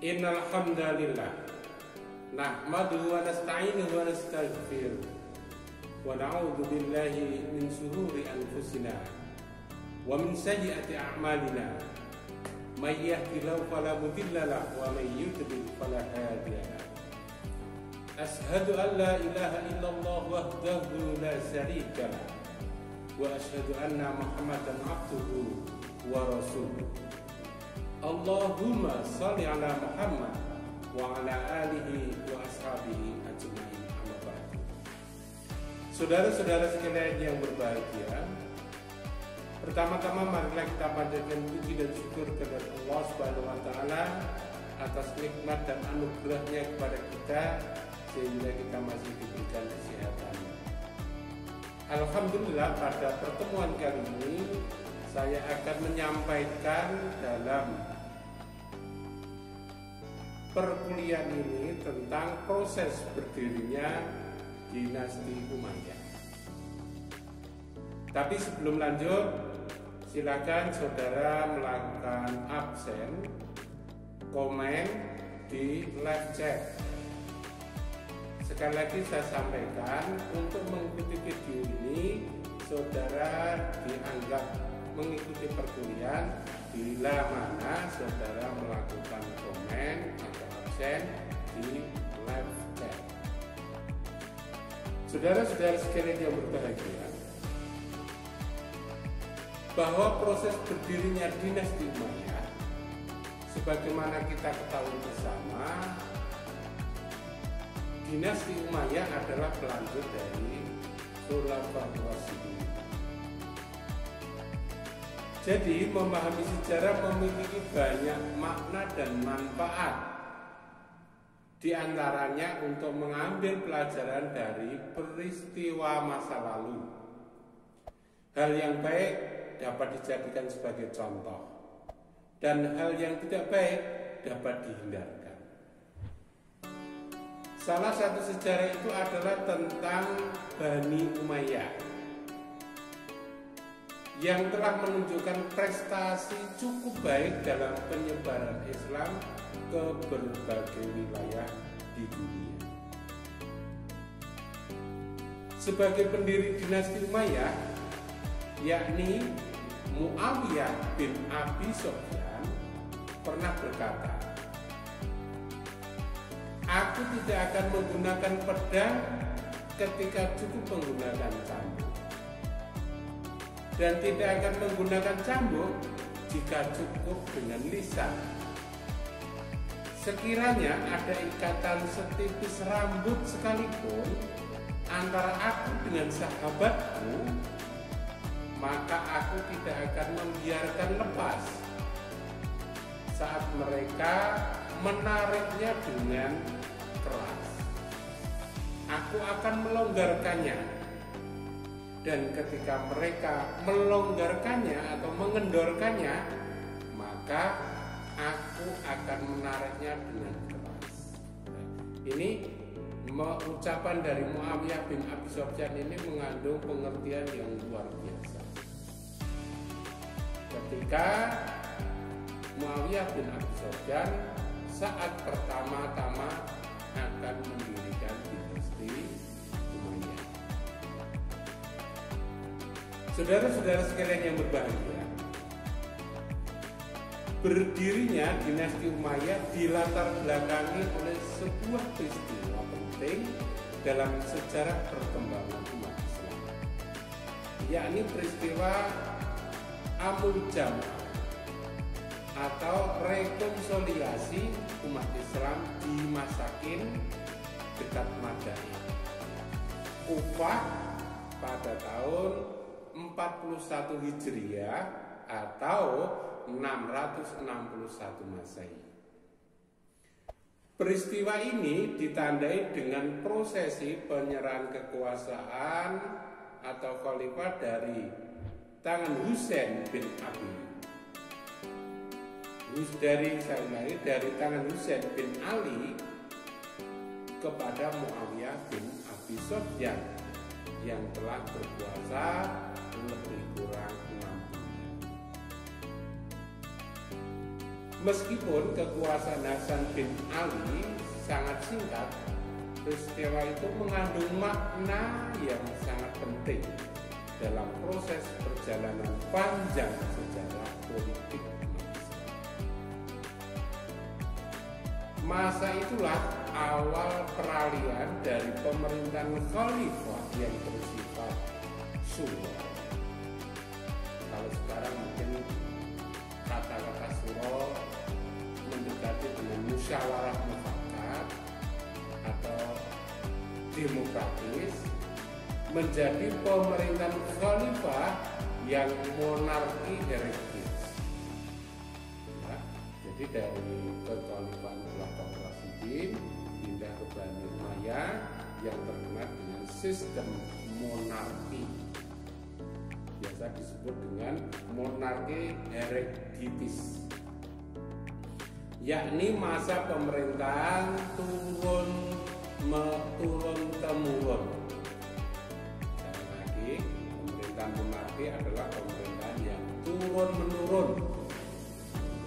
Innal hamdalillah nahmaduhu wa nasta'inuhu wa nastaghfiruh wa na'udzu billahi min shururi anfusina wa min sayyiati a'malina may yahdihillahu fala mudilla lahu wa may yudlil fala hadiya lahu. Ashhadu an la ilaha illallah wahdahu la syarika lahu wa ashhadu anna Muhammadan abduhu wa rasuluh. Allahumma shalli ala Muhammad wa ala alihi wa ashabihi ajma'in. Amma ba'du. Saudara-saudara sekalian yang berbahagia, pertama-tama marilah kita panjatkan puji dan syukur kepada Allah Subhanahu wa taala atas nikmat dan anugerahnya kepada kita sehingga kita masih diberikan kesehatan. Alhamdulillah, pada pertemuan kali ini saya akan menyampaikan dalam perkuliahan ini tentang proses berdirinya dinasti Umayyah. Tapi sebelum lanjut, silakan saudara melakukan absen, komen di live chat. Sekali lagi saya sampaikan, untuk mengikuti video ini saudara dianggap mengikuti perkuliahan bila mana saudara melakukan komen atau absen di live chat. Saudara-saudara sekalian yang berbahagia, bahwa proses berdirinya dinasti Umayyah sebagaimana kita ketahui bersama, dinasti Umayyah adalah pelanjut dari Khulafaur Rasyidin. Jadi memahami sejarah memiliki banyak makna dan manfaat. Di antaranya untuk mengambil pelajaran dari peristiwa masa lalu. Hal yang baik dapat dijadikan sebagai contoh, dan hal yang tidak baik dapat dihindarkan. Salah satu sejarah itu adalah tentang Bani Umayyah yang telah menunjukkan prestasi cukup baik dalam penyebaran Islam ke berbagai wilayah di dunia. Sebagai pendiri dinasti Umayyah, yakni Muawiyah bin Abi Sufyan, pernah berkata, "Aku tidak akan menggunakan pedang ketika cukup menggunakan cambuk, dan tidak akan menggunakan cambuk jika cukup dengan lisan. Sekiranya ada ikatan setipis rambut sekalipun antara aku dengan sahabatku, maka aku tidak akan membiarkan lepas saat mereka menariknya dengan keras. Aku akan melonggarkannya, dan ketika mereka melonggarkannya atau mengendorkannya, maka aku akan menariknya dengan keras." Ini ucapan dari Muawiyah bin Abi Sufyan ini mengandung pengertian yang luar biasa. Ketika Muawiyah bin Abi Sufyan saat pertama-tama akan mendirikan dinasti Umayyah. Saudara-saudara sekalian yang berbahagia, berdirinya dinasti Umayyah dilatar belakangi oleh sebuah peristiwa penting dalam sejarah perkembangan umat Islam, yakni peristiwa Amul Jam'ah atau rekonsiliasi umat Islam di Masakin dekat Madain, Kufah pada tahun 41 Hijriah atau 661 Masehi. Peristiwa ini ditandai dengan prosesi penyerahan kekuasaan atau khalifah dari tangan Husain bin Ali dari tangan Husain bin Ali kepada Muawiyah bin Abi Sufyan yang telah berkuasa lebih kurang 6 bulan. Meskipun kekuasaan Hasan bin Ali sangat singkat, peristiwa itu mengandung makna yang sangat penting dalam proses perjalanan panjang sejarah politik manusia. Masa itulah awal peralihan dari pemerintahan khalifah yang bersifat syura. Kalau sekarang mungkin kata-kata syura mendekati dengan musyawarah mufakat atau demokratis, menjadi pemerintahan khalifah yang monarki heretis. Ya, jadi dari kekhalifahan Khulafaur Rasyidin pindah ke Bani Umayyah yang terkenal dengan sistem monarki, biasa disebut dengan monarki hereditis, yakni masa pemerintahan turun temurun. Sekali lagi, pemerintahan monarki adalah pemerintahan yang turun menurun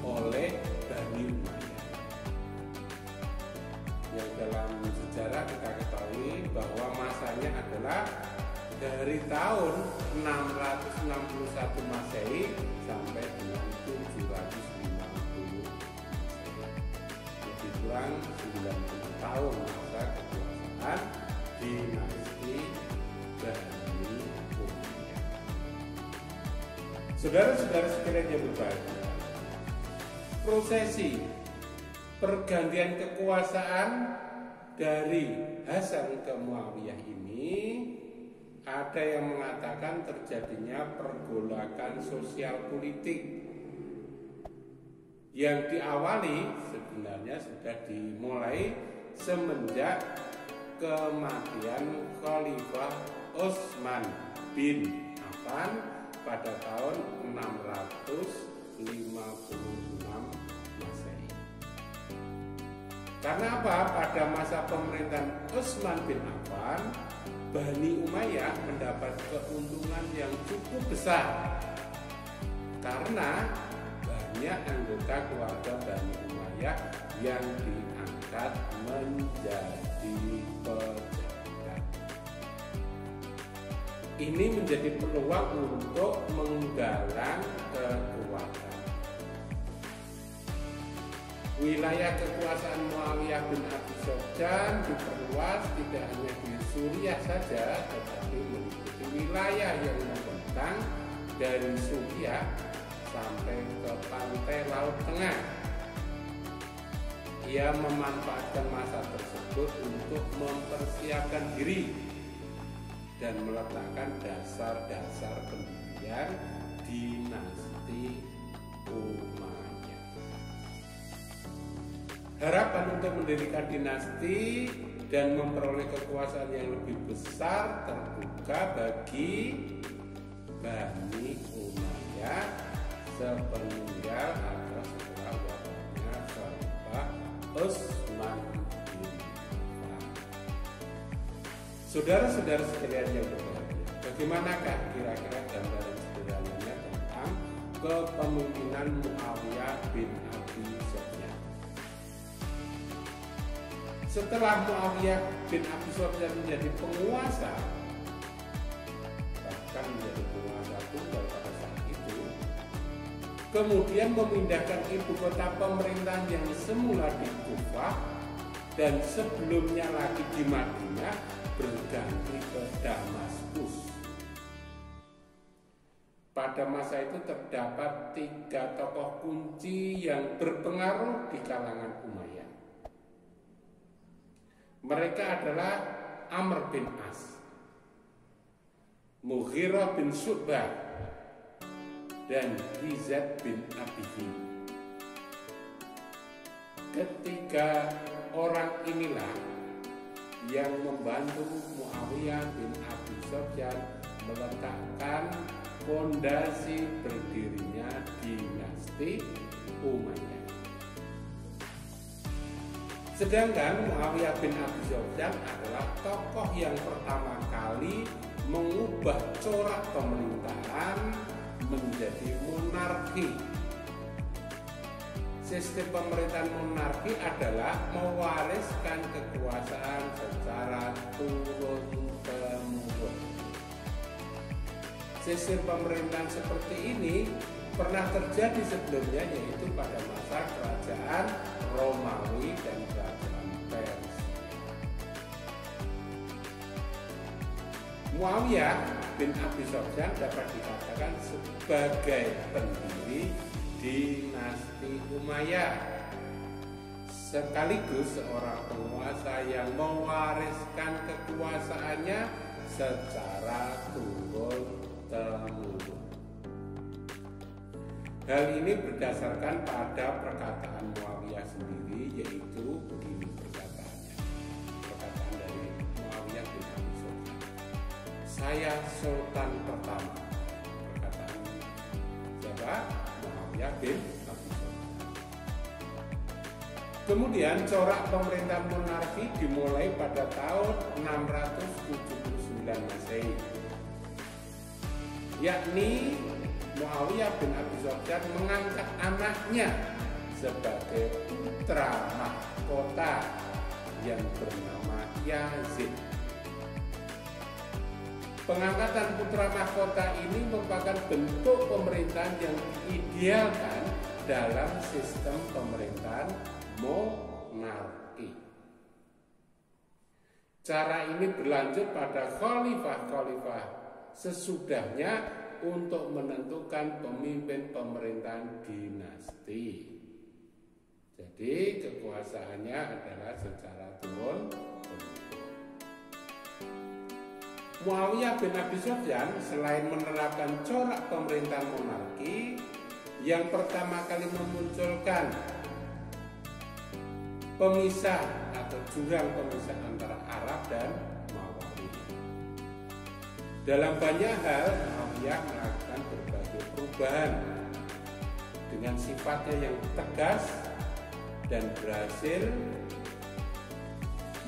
oleh Bani Umayyah. Yang dalam sejarah kita ketahui bahwa masanya adalah dari tahun 661 Masehi sampai dengan 750 lebih kurang 90 tahun masa kekuasaan dinasti Bani Umayyah. Saudara-saudara sekalian yang berbahagia, prosesi pergantian kekuasaan dari Hasan ke Muawiyah ini ada yang mengatakan terjadinya pergolakan sosial politik yang diawali sebenarnya sudah dimulai semenjak kematian Khalifah Utsman bin Affan pada tahun 656 Masehi. Karena apa? Pada masa pemerintahan Utsman bin Affan, Bani Umayyah mendapat keuntungan yang cukup besar karena banyak anggota keluarga Bani Umayyah yang diangkat menjadi pejabat. Ini menjadi peluang untuk menggalang kekuatan. Wilayah kekuasaan Muawiyah bin Abi Sufyan diperluas tidak hanya di Suriah saja, tetapi meliputi wilayah yang membentang dari Suriah sampai ke pantai Laut Tengah. Ia memanfaatkan masa tersebut untuk mempersiapkan diri dan meletakkan dasar-dasar pendirian dinasti Umayyah. Harapan untuk mendirikan dinasti dan memperoleh kekuasaan yang lebih besar terbuka bagi Bani Umayyah sepeninggal atau setelah wafatnya Khalifah Utsman bin Affan. Saudara-saudara sekalian yang berbahagia, bagaimanakah kira-kira gambaran sederhananya tentang kepemimpinan Muawiyah bin Abi Sufyan? Setelah Muawiyah bin Abi Sufyan menjadi penguasa, bahkan menjadi penguasa tunggal pada saat itu, kemudian memindahkan ibu kota pemerintahan yang semula di Kufah dan sebelumnya lagi di Madinah berganti ke Damaskus. Pada masa itu terdapat 3 tokoh kunci yang berpengaruh di kalangan Umayyah. Mereka adalah Amr bin As, Mughirah bin Syu'bah, dan Hizab bin Abihi. Ketiga orang inilah yang membantu Muawiyah bin Abi Sufyan meletakkan fondasi berdirinya dinasti Umayyah. Sedangkan Muawiyah bin Abi Sufyan adalah tokoh yang pertama kali mengubah corak pemerintahan menjadi monarki, sistem pemerintahan monarki adalah mewariskan kekuasaan secara turun-temurun. Sistem pemerintahan seperti ini pernah terjadi sebelumnya, yaitu pada masa kerajaan Romawi dan kerajaan Persia. Muawiyah bin Abi Sufyan dapat dikatakan sebagai pendiri dinasti Umayyah, sekaligus seorang penguasa yang mewariskan kekuasaannya secara turun-temurun. Hal ini berdasarkan pada perkataan Muawiyah sendiri, yaitu begini perkataannya. Perkataan dari Muawiyah bin Abi Sufyan. Saya Sultan pertama. Perkataan siapa? Muawiyah bin Abi Sufyan. Kemudian corak pemerintahan monarki dimulai pada tahun 679 Masehi, yakni Muawiyah bin Abi Sufyan mengangkat anaknya sebagai putra mahkota yang bernama Yazid. Pengangkatan putra mahkota ini merupakan bentuk pemerintahan yang diidealkan dalam sistem pemerintahan monarki. Cara ini berlanjut pada khalifah-khalifah sesudahnya untuk menentukan pemimpin pemerintahan dinasti. Jadi kekuasaannya adalah secara turun-temurun. Muawiyah bin Abi Sufyan selain menerapkan corak pemerintahan monarki, yang pertama kali memunculkan pemisah atau jurang pemisah antara Arab dan Mawali. Dalam banyak hal, Muawiyah melakukan berbagai perubahan dengan sifatnya yang tegas dan berhasil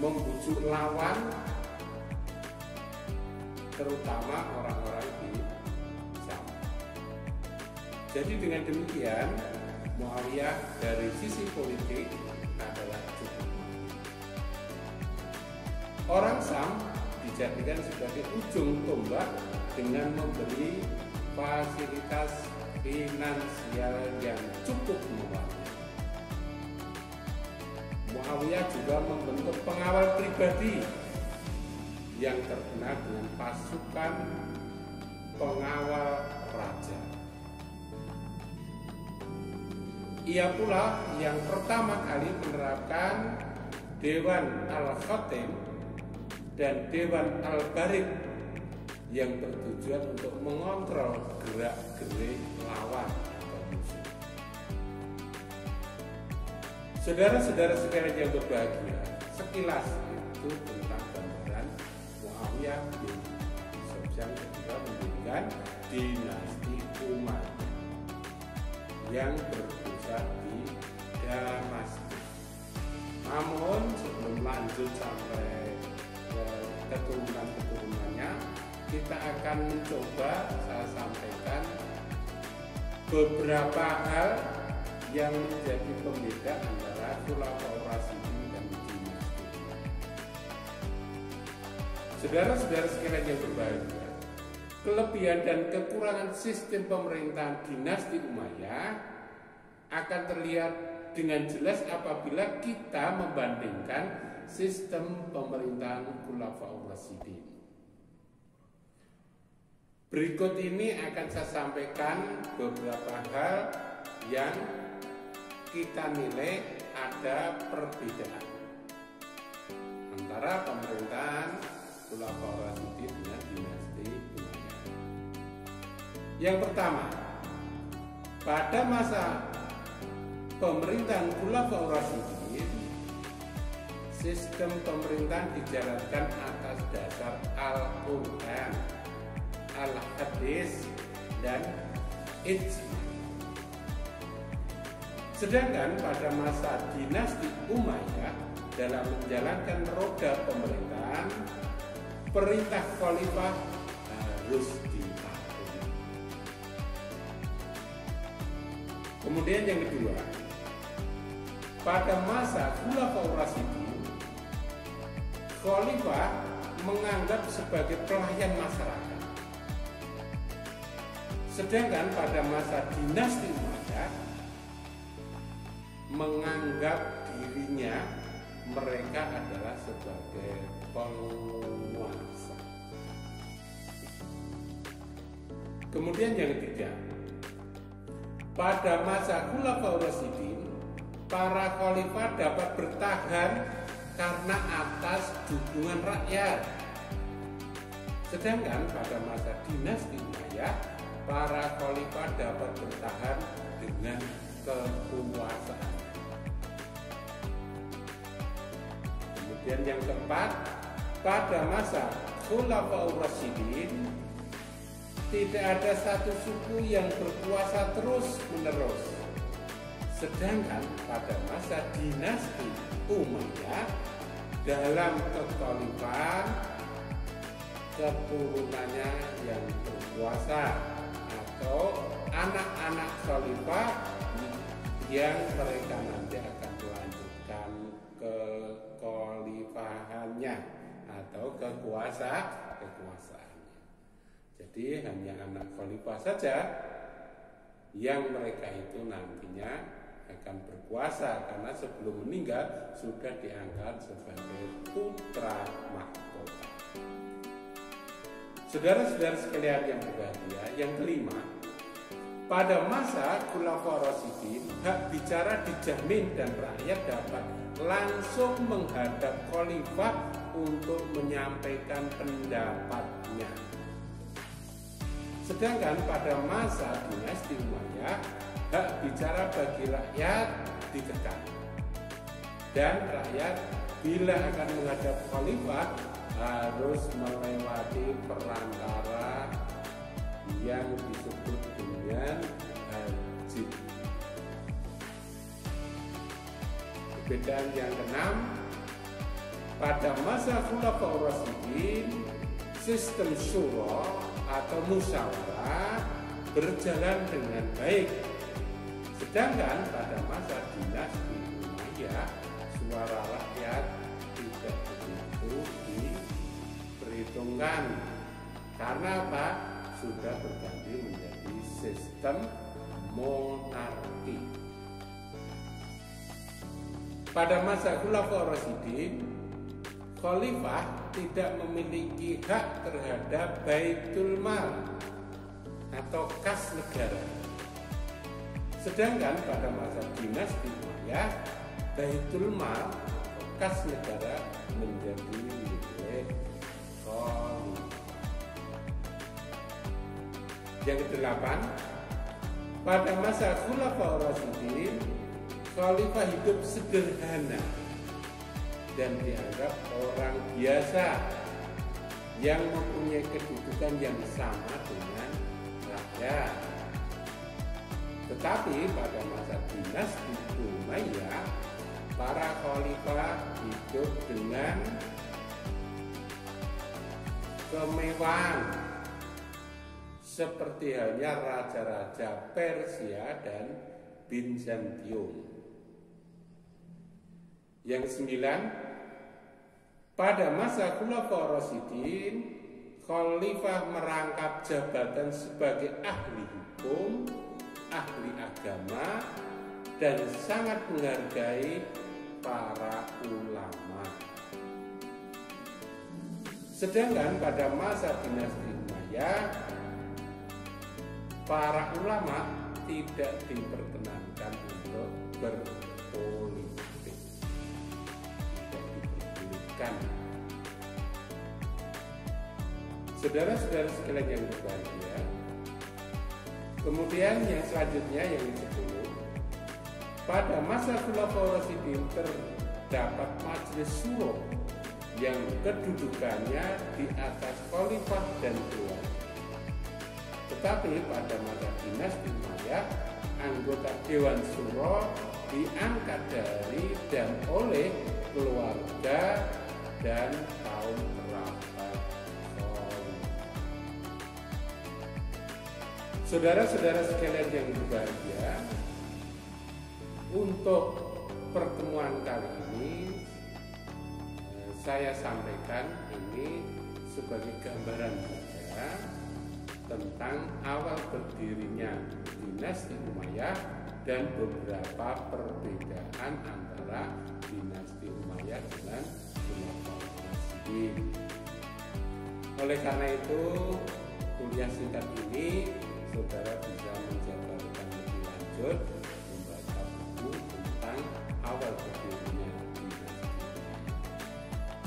membujuk lawan, terutama orang-orang di Syam. Jadi dengan demikian, Muawiyah dari sisi politik adalah cukup. Orang Syam dijadikan sebagai ujung tombak dengan memberi fasilitas finansial yang cukup memadai. Muawiyah juga membentuk pengawal pribadi yang terkenal dengan pasukan pengawal raja. Ia pula yang pertama kali menerapkan Dewan Al-Khatim dan Dewan Al-Barid yang bertujuan untuk mengontrol gerak-gerik lawan atau musuh. Saudara-saudara sekalian yang berbahagia, sekilas itu tentang gambaran Muawiyah bin Abi Sufyan ketika mendirikan dinasti Umayyah yang berpusat di Damaskus. Namun sebelum lanjut sampai keturunan-keturunannya, kita akan mencoba saya sampaikan beberapa hal yang menjadi pembeda antara Khulafaur Rasyidin dan dinasti. Saudara-saudara sekalian yang berbahagia, kelebihan dan kekurangan sistem pemerintahan dinasti Umayyah akan terlihat dengan jelas apabila kita membandingkan sistem pemerintahan Khulafaur Rasyidin. Berikut ini akan saya sampaikan beberapa hal yang kita nilai ada perbedaan antara pemerintahan Khulafaur Rasyidin dengan dinasti Umayyah. Yang pertama, pada masa pemerintahan Khulafaur Rasyidin, sistem pemerintahan dijalankan atas dasar Al-Quran, Al-Hadis, dan Ijma. Sedangkan pada masa dinasti Umayyah, dalam menjalankan roda pemerintahan, perintah khalifah harus dipatuhi. Kemudian yang kedua, pada masa Khulafaur Rasyidin, khalifah menganggap sebagai pelayan masyarakat. Sedangkan pada masa dinasti Umayyah menganggap dirinya mereka adalah sebagai penguasa. Kemudian yang ketiga, pada masa Khulafaur Rasyidin, para khalifah dapat bertahan karena atas dukungan rakyat. Sedangkan pada masa dinasti Umayyah, para khalifah dapat bertahan dengan kekuasaan. Kemudian yang keempat, pada masa Khulafaur Rasyidin tidak ada satu suku yang berkuasa terus-menerus. Sedangkan pada masa dinasti Umayyah, dalam kekhalifahan keturunannya yang berkuasa atau anak-anak khalifah yang mereka nanti akan melanjutkan kekhalifahannya atau kekuasaannya. Jadi hanya anak khalifah saja yang mereka itu nantinya akan berkuasa, karena sebelum meninggal sudah diangkat sebagai putra mahkota. Saudara-saudara sekalian yang berbahagia, yang kelima, pada masa Khulafaur Rasyidin, hak bicara dijamin dan rakyat dapat langsung menghadap khalifah untuk menyampaikan pendapatnya. Sedangkan pada masa dinasti Umayyah, hak bicara bagi rakyat dikekang, dan rakyat bila akan menghadap khalifah harus melewati perantara yang disebut dengan hajib. Perbedaan yang keenam, pada masa Khulafaur Rasyidin, sistem syura atau musyawarah berjalan dengan baik. Sedangkan pada masa dinasti Umayyah, suara rakyat tidak begitu diperhitungkan. Karena apa? Sudah berganti menjadi sistem monarki. Pada masa Khulafaur Rasyidin, khalifah tidak memiliki hak terhadap Baitul Mal atau kas negara. Sedangkan pada masa dinasti Umayyah, Baitul Mal atau kas negara menjadi milik khalifah. Yang kedelapan, pada masa Khulafaur Rasyidin, khalifah hidup sederhana dan dianggap orang biasa yang mempunyai kedudukan yang sama dengan rakyat. Tetapi pada masa dinasti Umayyah, para khalifah hidup dengan kemewahan seperti halnya raja-raja Persia dan Bizantium. Yang kesembilan, pada masa Khulafaur Rasyidin, khalifah merangkap jabatan sebagai ahli hukum, ahli agama, dan sangat menghargai para ulama. Sedangkan pada masa dinasti Umayyah, para ulama tidak diperkenankan untuk berpolitik, tidak diperbolehkan. Saudara-saudara sekalian yang berbahagia, kemudian yang selanjutnya yang ke-10, pada masa Khulafaur Rasyidin terdapat majelis syuro yang kedudukannya di atas khalifah dan keluarga. Tetapi pada masa dinasti Umayyah, anggota Dewan Syuro diangkat dari dan oleh keluarga dan kaum kerabat khalifah. Saudara-saudara sekalian yang berbahagia, untuk pertemuan kali ini saya sampaikan ini sebagai gambaran saja tentang awal berdirinya dinasti Umayyah dan beberapa perbedaan antara dinasti Umayyah dengan Khulafaur Rasyidin. Oleh karena itu, kuliah singkat ini saudara bisa menjabarkan lebih lanjut, membaca buku tentang awal berdirinya dinasti Umayyah.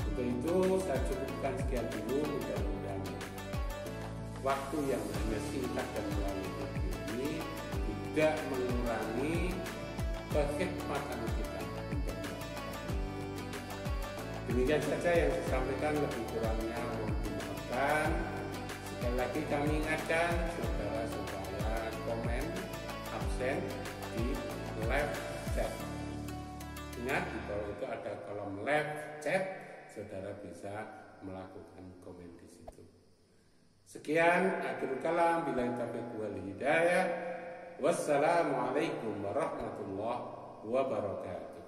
Untuk itu saya cukupkan sekian dulu, mudah-mudahan waktu yang hanya singkat dan melalui video ini tidak mengurangi kekhidmatan kita untuk melakukan. Demikian saja yang saya sampaikan, lebih kurangnya mohon dimaafkan. Sekali lagi kami ingatkan saudara supaya komen absen di live chat. Ingat, di bawah itu ada kolom live chat, saudara bisa melakukan komen di situ. Sekian, akhirul kalam, billahi taufiq wal hidayah. Wassalamualaikum warahmatullahi wabarakatuh.